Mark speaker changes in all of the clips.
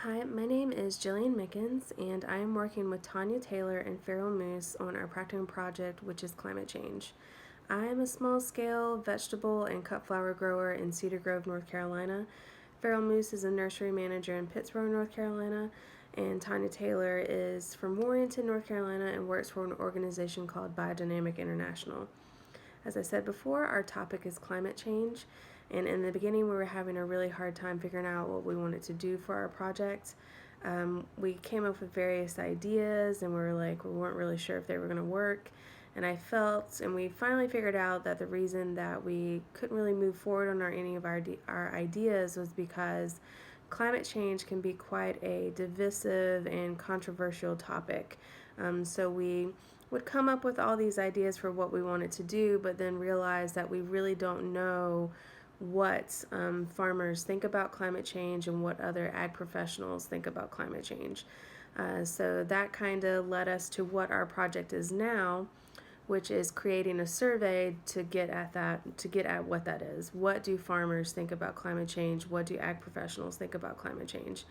Speaker 1: Hi, my name is Jillian Mickens, and I am working with Tanya Taylor and Farrell Moose on our practicum project, which is climate change. I am a small-scale vegetable and cut flower grower in Cedar Grove, North Carolina. Farrell Moose is a nursery manager in Pittsboro, North Carolina, and Tanya Taylor is from Warrenton, North Carolina, and works for an organization called Biodynamic International. As I said before, our topic is climate change, and in the beginning we were having a really hard time figuring out what we wanted to do for our project. We came up with various ideas and we weren't really sure if they were going to work, and we finally figured out that the reason that we couldn't really move forward on any of our ideas was because climate change can be quite a divisive and controversial topic. So we would come up with all these ideas for what we wanted to do, but then realize that we really don't know what farmers think about climate change and what other ag professionals think about climate change. So that kind of led us to what our project is now, which is creating a survey to get at what that is. What do farmers think about climate change? What do ag professionals think about climate change?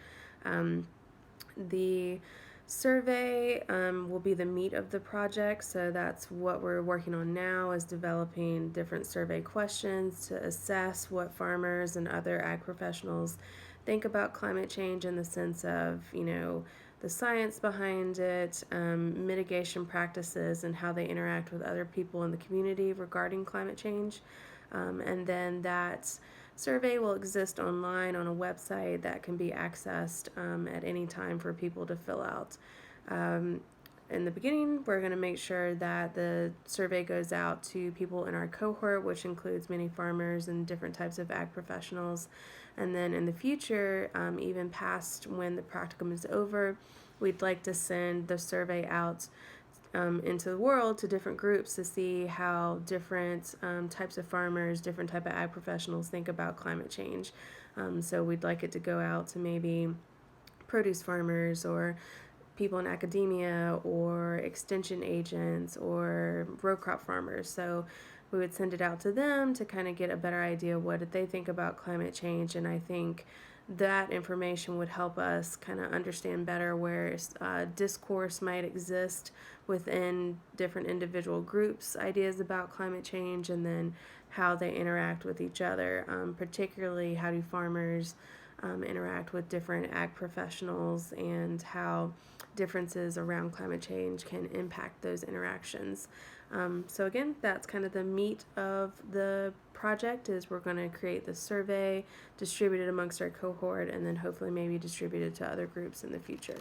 Speaker 1: The survey will be the meat of the project, so that's what we're working on now, is developing different survey questions to assess what farmers and other ag professionals think about climate change in the sense of, the science behind it, mitigation practices, and how they interact with other people in the community regarding climate change. And then that survey will exist online on a website that can be accessed at any time for people to fill out. In the beginning, we're going to make sure that the survey goes out to people in our cohort, which includes many farmers and different types of ag professionals. And then in the future, even past when the practicum is over, we'd like to send the survey out into the world to different groups to see how different types of farmers, different type of ag professionals think about climate change. So we'd like it to go out to maybe produce farmers or people in academia or extension agents or row crop farmers. So we would send it out to them to kind of get a better idea of what they think about climate change, and I think that information would help us kind of understand better where discourse might exist within different individual groups' ideas about climate change, and then how they interact with each other, particularly how do farmers interact with different ag professionals, and how differences around climate change can impact those interactions. So again, that's kind of the meat of the project, is we're going to create the survey, distribute it amongst our cohort, and then hopefully maybe distribute it to other groups in the future.